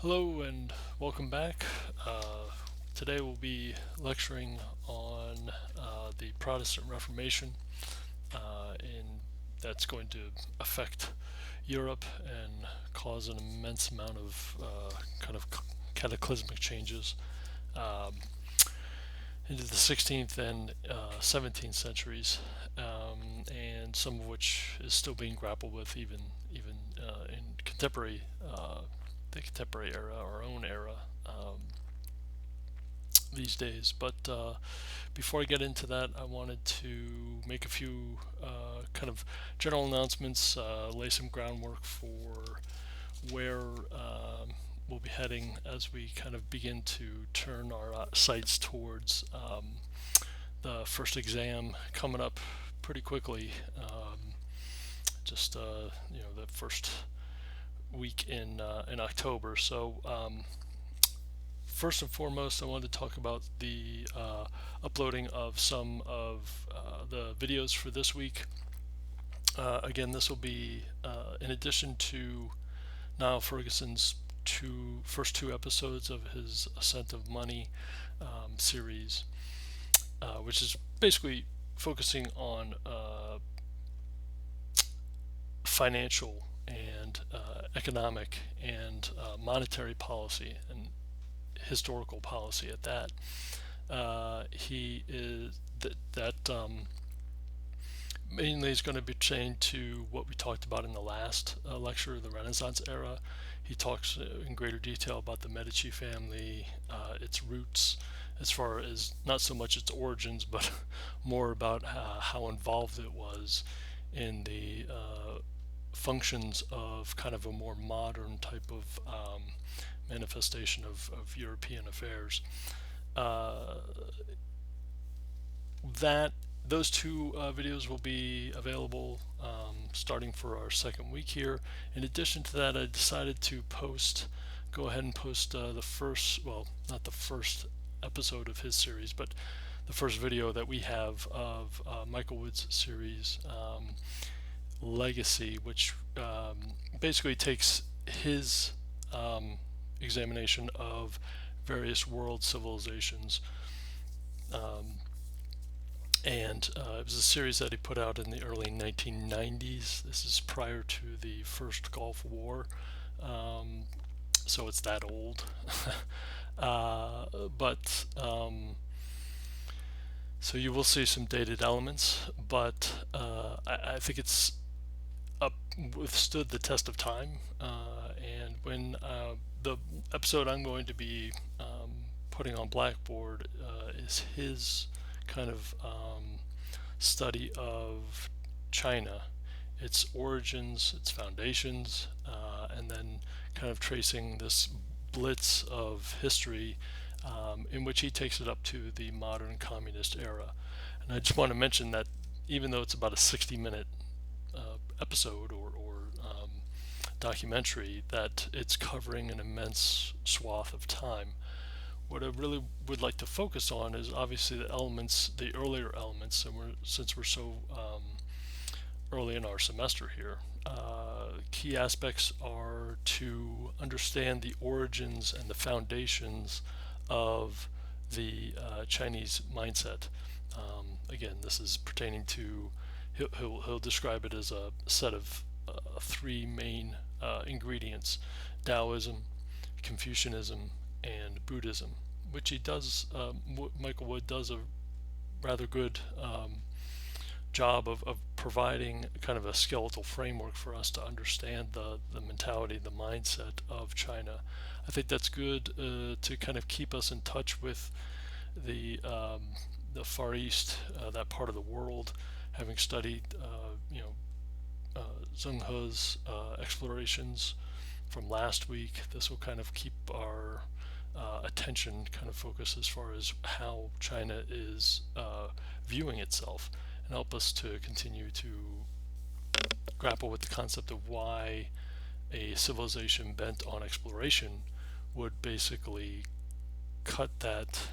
Hello and welcome back. Today we'll be lecturing on the Protestant Reformation, and that's going to affect Europe and cause an immense amount of kind of cataclysmic changes um, into the 16th and 17th centuries, and some of which is still being grappled with even in contemporary the contemporary era, our own era. These days. But before I get into that, I wanted to make a few kind of general announcements, lay some groundwork for where we'll be heading as we kind of begin to turn our sights towards the first exam coming up pretty quickly. Just the first week in October. So first and foremost, I wanted to talk about the uploading of some of the videos for this week. Again, this will be in addition to Niall Ferguson's first two episodes of his Ascent of Money series, which is basically focusing on financial and economic and monetary policy and historical policy at that. He is that mainly is going to be chained to what we talked about in the last lecture, the Renaissance era. He talks in greater detail about the Medici family, its roots, as far as not so much its origins, but more about how involved it was in the functions of kind of a more modern type of manifestation of European affairs. Uh, that those two videos will be available starting for our second week here. In addition to that, I decided to go ahead and post the first, well, not the first episode of his series, but the first video that we have of Michael Wood's series, Legacy, which basically takes his examination of various world civilizations. Um, and it was a series that he put out in the early 1990s. This is prior to the first Gulf War, so it's that old. But so you will see some dated elements, but I think it's withstood the test of time. And when the episode I'm going to be putting on Blackboard is his kind of study of China, its origins, its foundations, and then kind of tracing this blitz of history in which he takes it up to the modern communist era. And I just want to mention that even though it's about a 60-minute episode or documentary, that it's covering an immense swath of time. What I really would like to focus on is obviously the earlier elements, and since we're so early in our semester here, key aspects are to understand the origins and the foundations of the Chinese mindset. Again, this is pertaining to, he'll describe it as a set of three main ingredients: Taoism, Confucianism, and Buddhism, which he does. Michael Wood does a rather good job of providing kind of a skeletal framework for us to understand the mentality, the mindset of China. I think that's good to kind of keep us in touch with the Far East, that part of the world, having studied Zheng He's explorations from last week. This will kind of keep our attention kind of focused as far as how China is viewing itself, and help us to continue to grapple with the concept of why a civilization bent on exploration would basically cut that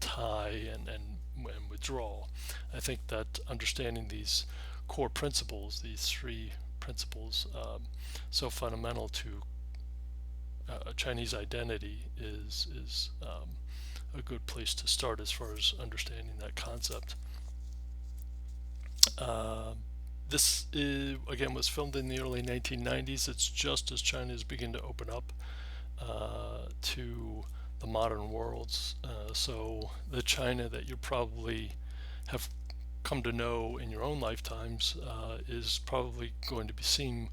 tie and withdrawal. I think that understanding these core principles, these three principles, so fundamental to Chinese identity is a good place to start as far as understanding that concept. Uh, this again was filmed in the early 1990s. It's just as China is beginning to open up to the modern worlds. So the China that you probably have come to know in your own lifetimes is probably going to be seen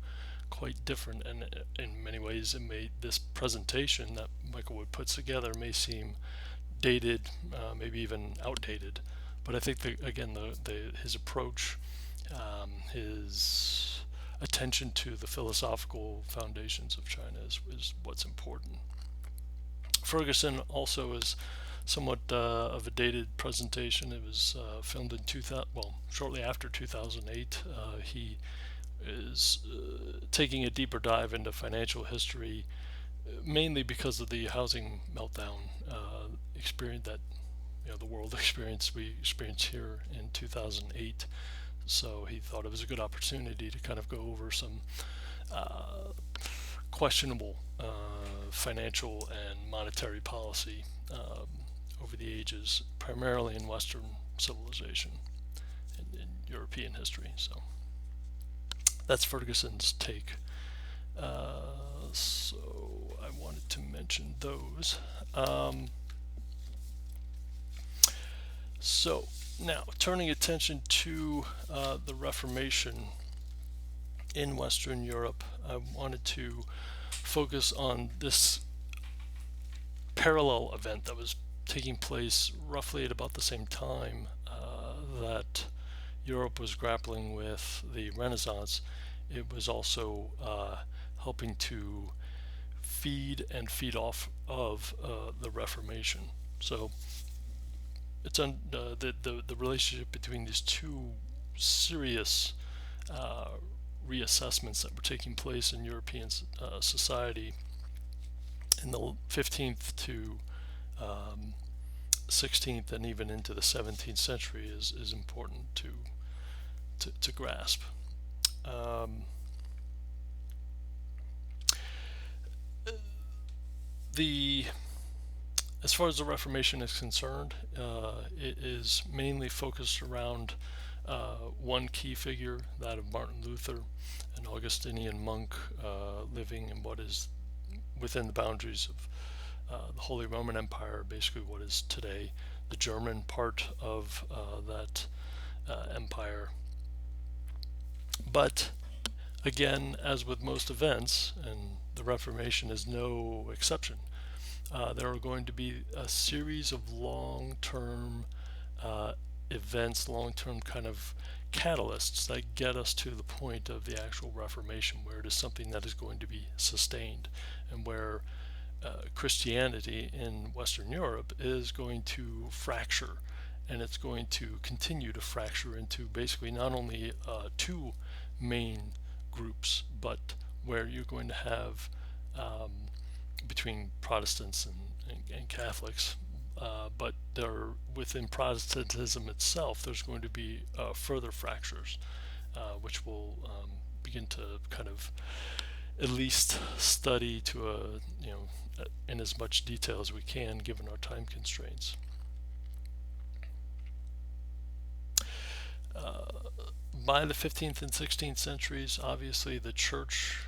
quite different, and in many ways this presentation that Michael Wood puts together may seem dated, maybe even outdated. But I think that again, his approach, his attention to the philosophical foundations of China is what's important. Ferguson also is somewhat of a dated presentation. It was filmed in 2000, well, shortly after 2008. He is taking a deeper dive into financial history, mainly because of the housing meltdown experience that the world experienced. We experienced here in 2008. So he thought it was a good opportunity to kind of go over some questionable financial and monetary policy over the ages, primarily in Western civilization and in European history. So that's Ferguson's take. So I wanted to mention those. So now turning attention to the Reformation in Western Europe, I wanted to focus on this parallel event that was taking place roughly at about the same time that Europe was grappling with the Renaissance. It was also helping to feed off of the Reformation. So it's the relationship between these two serious reassessments that were taking place in European society in the 15th to 16th and even into the 17th century is important to grasp. The As far as the Reformation is concerned, it is mainly focused around one key figure, that of Martin Luther, an Augustinian monk living in what is within the boundaries of the Holy Roman Empire, basically what is today the German part of that empire. But again, as with most events, and the Reformation is no exception, there are going to be a series of long-term events, long-term kind of catalysts that get us to the point of the actual Reformation, where it is something that is going to be sustained, and where Christianity in Western Europe is going to fracture, and it's going to continue to fracture into basically not only two main groups, but where you're going to have between Protestants and Catholics, but there within Protestantism itself, there's going to be further fractures, which will begin to kind of at least study to in as much detail as we can, given our time constraints. By the 15th and 16th centuries, obviously the church,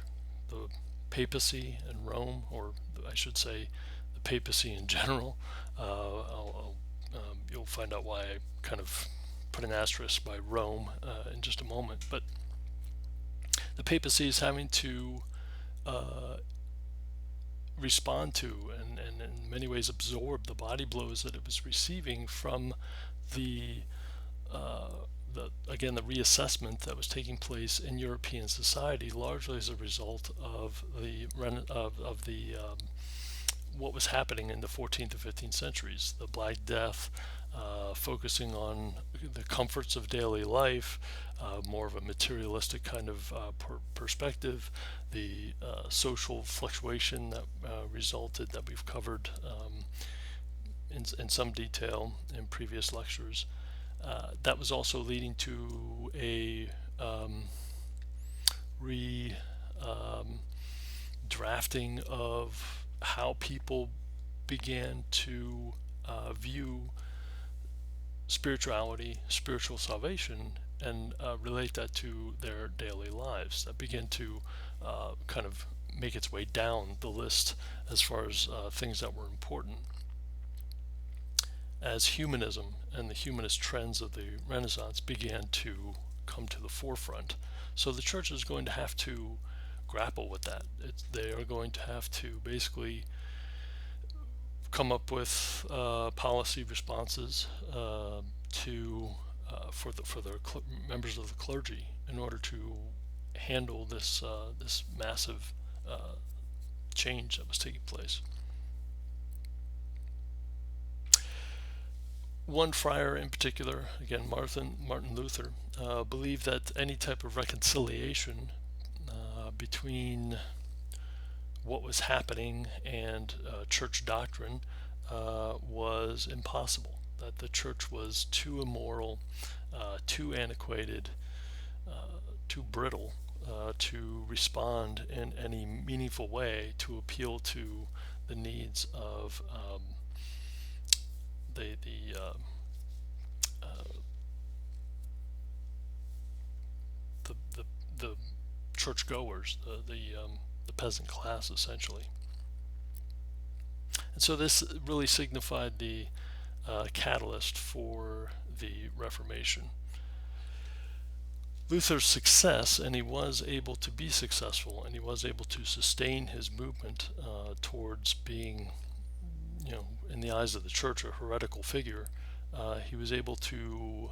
the papacy in Rome, or I should say the papacy in general, you'll find out why I kind of put an asterisk by Rome in just a moment, but the papacy is having to respond to and in many ways absorb the body blows that it was receiving from the again the reassessment that was taking place in European society, largely as a result of the what was happening in the 14th and 15th centuries, the Black Death, focusing on the comforts of daily life, more of a materialistic kind of perspective, the social fluctuation that resulted, that we've covered in some detail in previous lectures. That was also leading to a rebuilding drafting of how people began to view spirituality, spiritual salvation, and relate that to their daily lives. That began to kind of make its way down the list as far as things that were important. As humanism and the humanist trends of the Renaissance began to come to the forefront. So the church is going to have to grapple with that. They are going to have to basically come up with policy responses to for their members of the clergy in order to handle this massive change that was taking place. One friar in particular, again Martin Luther, believed that any type of reconciliation between what was happening and church doctrine was impossible. That the church was too immoral, too antiquated, too brittle to respond in any meaningful way to appeal to the needs of the the the churchgoers, the peasant class, essentially. And so this really signified the catalyst for the Reformation. Luther's success, and he was able to be successful, and he was able to sustain his movement towards being, in the eyes of the church, a heretical figure. He was able to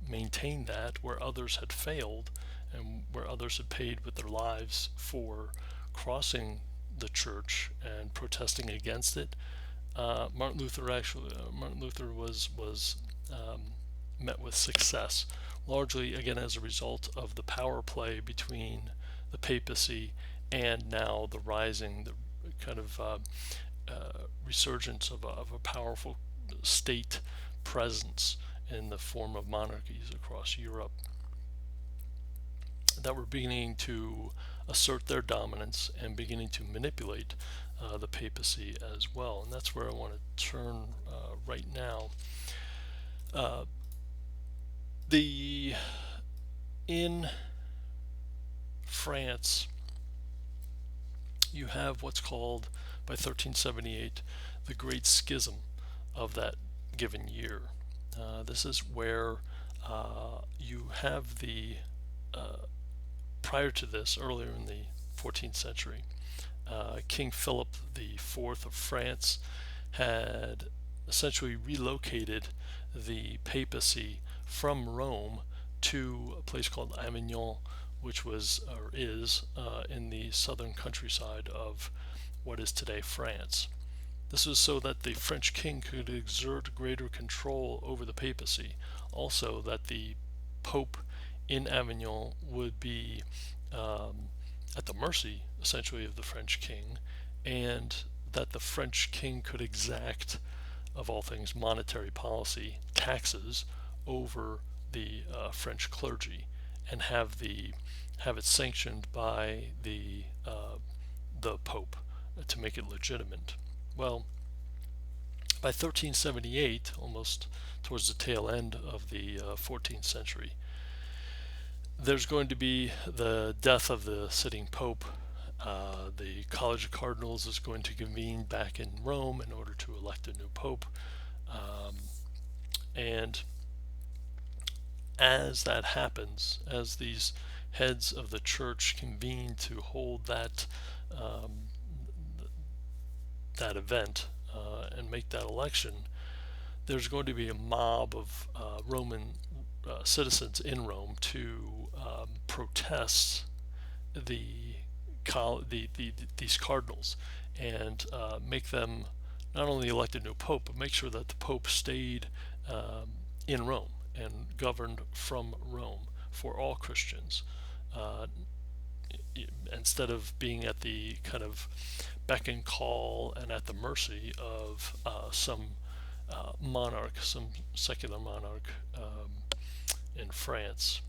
maintain that where others had failed and where others had paid with their lives for crossing the church and protesting against it. Martin Luther was met with success, largely again as a result of the power play between the papacy and now the rising, the kind of resurgence of a powerful state presence in the form of monarchies across Europe that were beginning to assert their dominance and beginning to manipulate the papacy as well. And that's where I want to turn right now. In France, you have what's called, by 1378, the Great Schism of that given year. This is where you have prior to this, earlier in the 14th century, King Philip IV of France had essentially relocated the papacy from Rome to a place called Avignon, which was or is in the southern countryside of what is today France. This was so that the French king could exert greater control over the papacy. Also, that the Pope in Avignon would be at the mercy, essentially, of the French king, and that the French king could exact, of all things, monetary policy, taxes, over the French clergy, and have it sanctioned by the Pope to make it legitimate. Well, by 1378, almost towards the tail end of the 14th century, there's going to be the death of the sitting Pope. The College of Cardinals is going to convene back in Rome in order to elect a new Pope. And as that happens, as these heads of the church convene to hold that event and make that election, there's going to be a mob of Roman citizens in Rome to protest these cardinals and make them not only elect a new pope, but make sure that the pope stayed in Rome and governed from Rome for all Christians, instead of being at the kind of beck and call and at the mercy of some monarch, some secular monarch in France.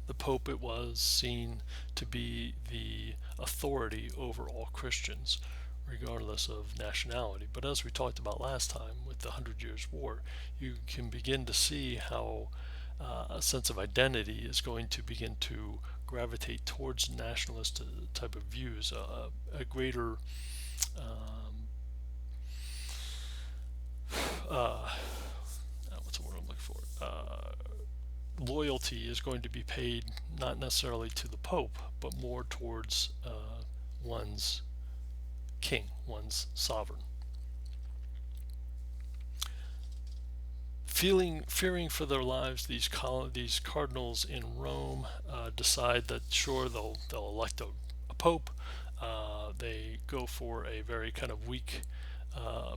the Pope, it was seen to be the authority over all Christians, regardless of nationality. But as we talked about last time with the Hundred Years' War, you can begin to see how a sense of identity is going to begin to gravitate towards nationalist type of views, a greater uh, what's the word I'm looking for? Loyalty is going to be paid not necessarily to the Pope, but more towards one's king, one's sovereign. Fearing for their lives, these cardinals in Rome decide that sure they'll elect a pope. They go for a very kind of weak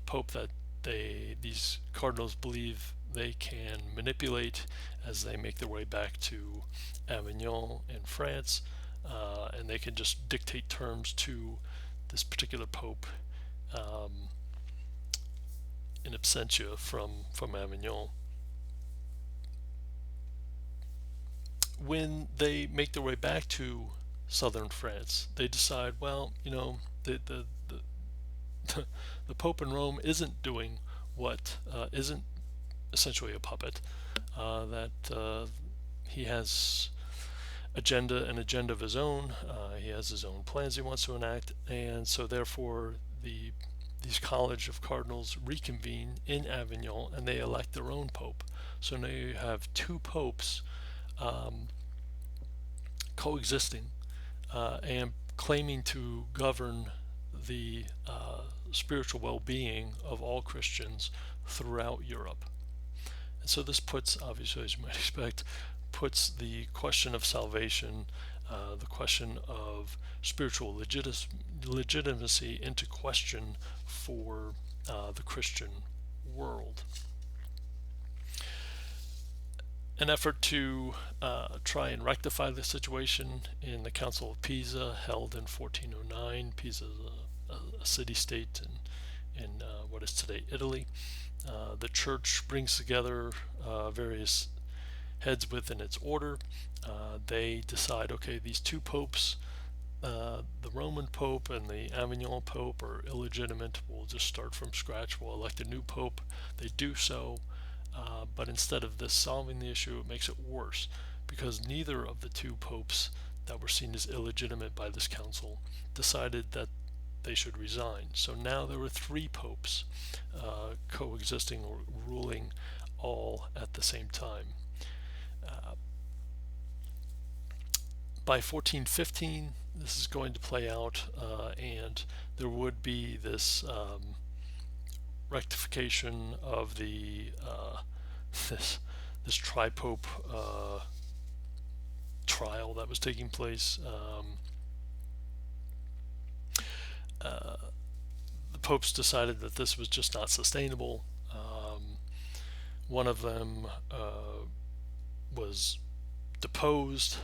pope that these cardinals believe they can manipulate as they make their way back to Avignon in France, and they can just dictate terms to this particular pope in absentia from Avignon. When they make their way back to southern France, they decide, well, the Pope in Rome isn't doing what isn't essentially a puppet. That he has an agenda of his own. He has his own plans he wants to enact, and so therefore these college of cardinals reconvene in Avignon and they elect their own pope. So now you have two popes coexisting and claiming to govern the spiritual well-being of all Christians throughout Europe. And so this puts, obviously, as you might expect, puts the question of salvation, the question of spiritual legitimacy into question for the Christian world. An effort to try and rectify the situation in the Council of Pisa, held in 1409. Pisa is a city-state in what is today Italy. The church brings together various heads within its order. They decide, okay, these two popes, the Roman Pope and the Avignon Pope, are illegitimate. We'll just start from scratch. We'll elect a new Pope. They do so. But instead of this solving the issue, it makes it worse, because neither of the two popes that were seen as illegitimate by this council decided that they should resign. So now there were three popes coexisting or ruling all at the same time. By 1415, this is going to play out, and there would be this rectification of the this tri-pope trial that was taking place. The popes decided that this was just not sustainable. One of them was deposed.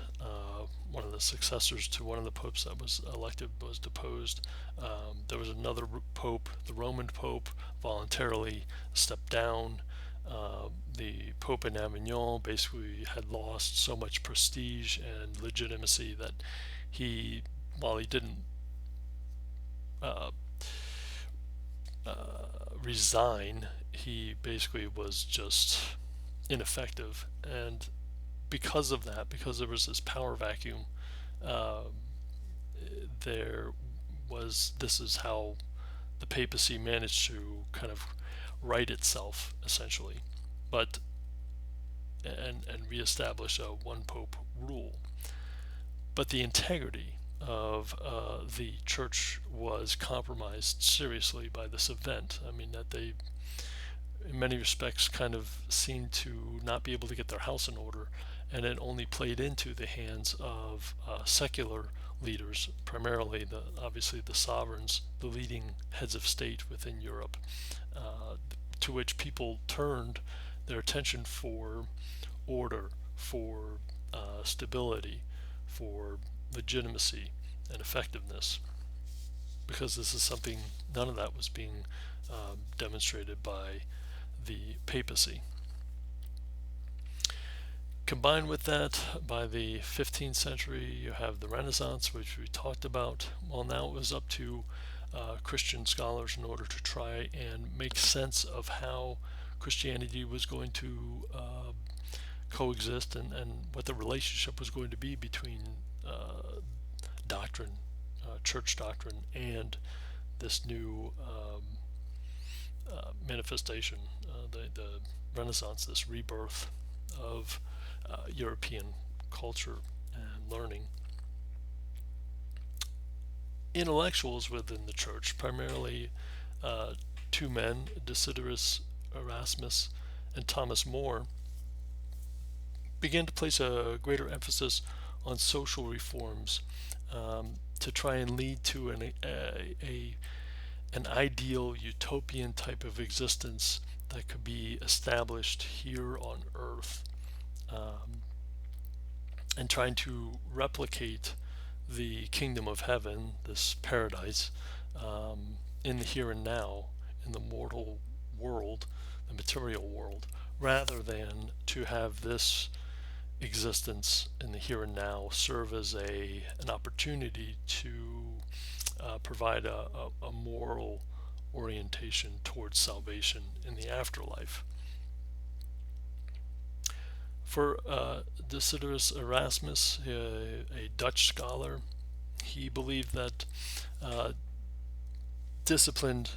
One of the successors to one of the popes that was elected was deposed. There was another pope, the Roman Pope, voluntarily stepped down. The Pope in Avignon basically had lost so much prestige and legitimacy that he, while he didn't resign, he basically was just ineffective. And because of that, because there was this power vacuum, this is how the papacy managed to kind of right itself, essentially, and reestablish a one pope rule. But the integrity of the church was compromised seriously by this event. I mean, that they, in many respects, kind of seemed to not be able to get their house in order, and it only played into the hands of secular leaders, primarily obviously the sovereigns, the leading heads of state within Europe, to which people turned their attention for order, for stability, for legitimacy and effectiveness, because this is something, none of that was being demonstrated by the papacy. Combined with that, by the 15th century, you have the Renaissance, which we talked about. Well, now it was up to Christian scholars in order to try and make sense of how Christianity was going to coexist, and what the relationship was going to be between doctrine, church doctrine, and this new manifestation, the Renaissance, this rebirth of European culture and learning. Intellectuals within the church, primarily two men, Desiderius Erasmus and Thomas More, began to place a greater emphasis on social reforms to try and lead to an ideal utopian type of existence that could be established here on earth, and trying to replicate the kingdom of heaven, this paradise, in the here and now, in the mortal world, the material world, rather than to have this existence in the here and now serve as an opportunity to provide a moral orientation towards salvation in the afterlife. For Desiderius Erasmus, a Dutch scholar, he believed that disciplined,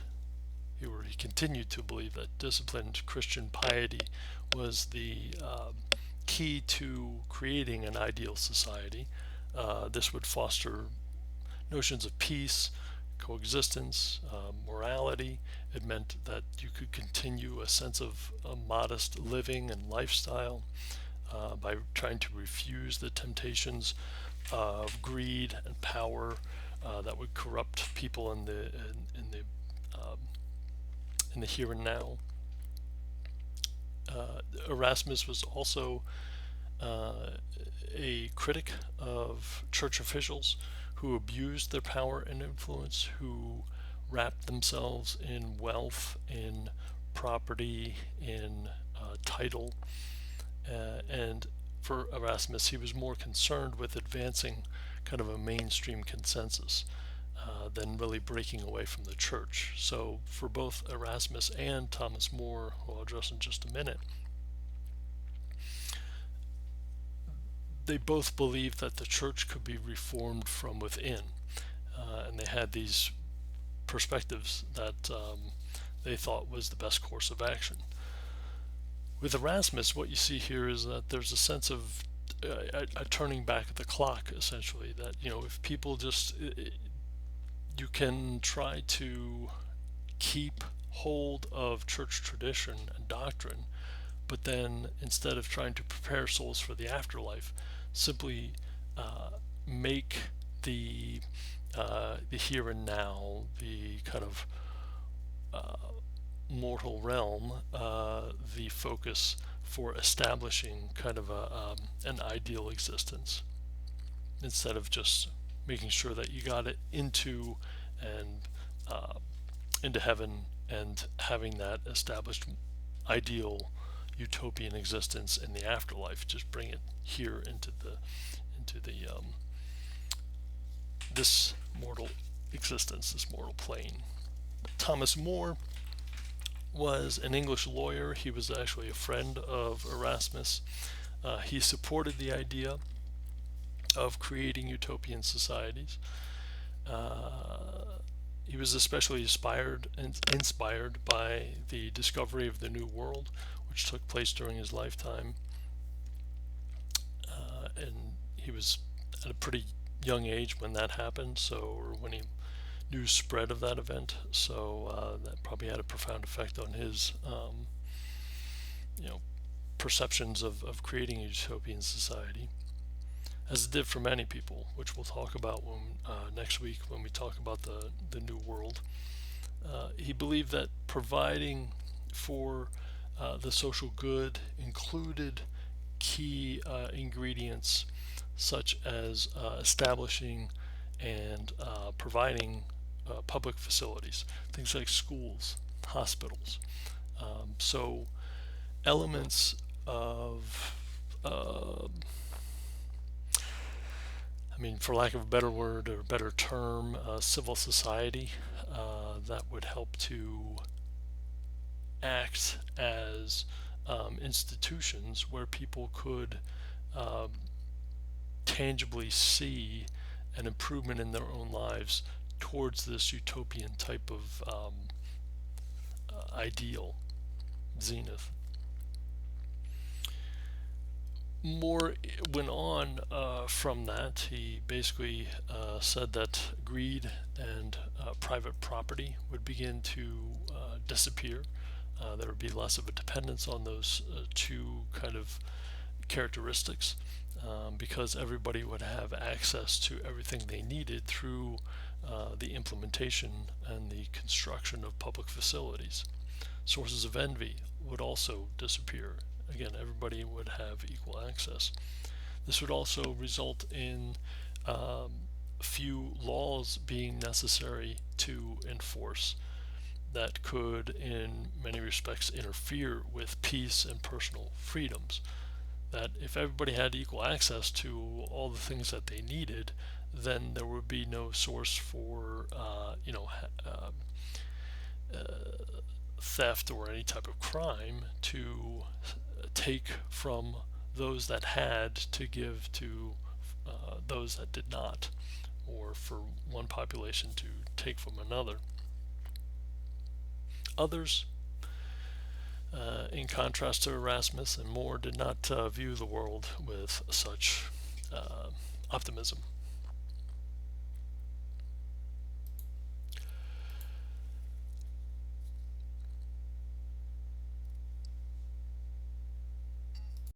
he continued to believe that disciplined Christian piety was the key to creating an ideal society. This would foster notions of peace, coexistence, morality. It meant that you could continue a sense of modest living and lifestyle by trying to refuse the temptations of greed and power that would corrupt people in the here and now. Erasmus was also a critic of church officials who abused their power and influence, who wrapped themselves in wealth, in property, in title. And for Erasmus, he was more concerned with advancing kind of a mainstream consensus than really breaking away from the church. So for both Erasmus and Thomas More, who I'll address in just a minute, they both believed that the church could be reformed from within, and they had these perspectives that they thought was the best course of action. With Erasmus, what you see here is that there's a sense of a turning back of the clock, essentially, that, if people just, you can try to keep hold of church tradition and doctrine, but then instead of trying to prepare souls for the afterlife, simply make the here and now, the kind of mortal realm, the focus for establishing kind of an ideal existence, instead of just making sure that you got it into heaven and having that established ideal utopian existence in the afterlife. Just bring it here into the this mortal existence, this mortal plane. Thomas More was an English lawyer. He was actually a friend of Erasmus. He supported the idea of creating utopian societies. He was especially inspired by the discovery of the New World, which took place during his lifetime. And he was at a pretty young age when that happened, or when news spread of that event. So that probably had a profound effect on his, perceptions of creating a utopian society, as it did for many people, which we'll talk about next week when we talk about the New World. He believed that providing for the social good included key ingredients such as establishing and providing public facilities, things like schools, hospitals. So elements of uh, I mean, for lack of a better word or better term, civil society that would help to act as institutions where people could um, tangibly see an improvement in their own lives towards this utopian type of ideal zenith. More went on from that. He basically said that greed and private property would begin to disappear. There would be less of a dependence on those two kind of characteristics because everybody would have access to everything they needed through the implementation and the construction of public facilities. Sources of envy would also disappear. Again, everybody would have equal access. This would also result in few laws being necessary to enforce that could, in many respects, interfere with peace and personal freedoms. That if everybody had equal access to all the things that they needed, then there would be no source for, theft or any type of crime to take from those that had to give to those that did not, or for one population to take from another. Others, in contrast to Erasmus and More, did not view the world with such optimism.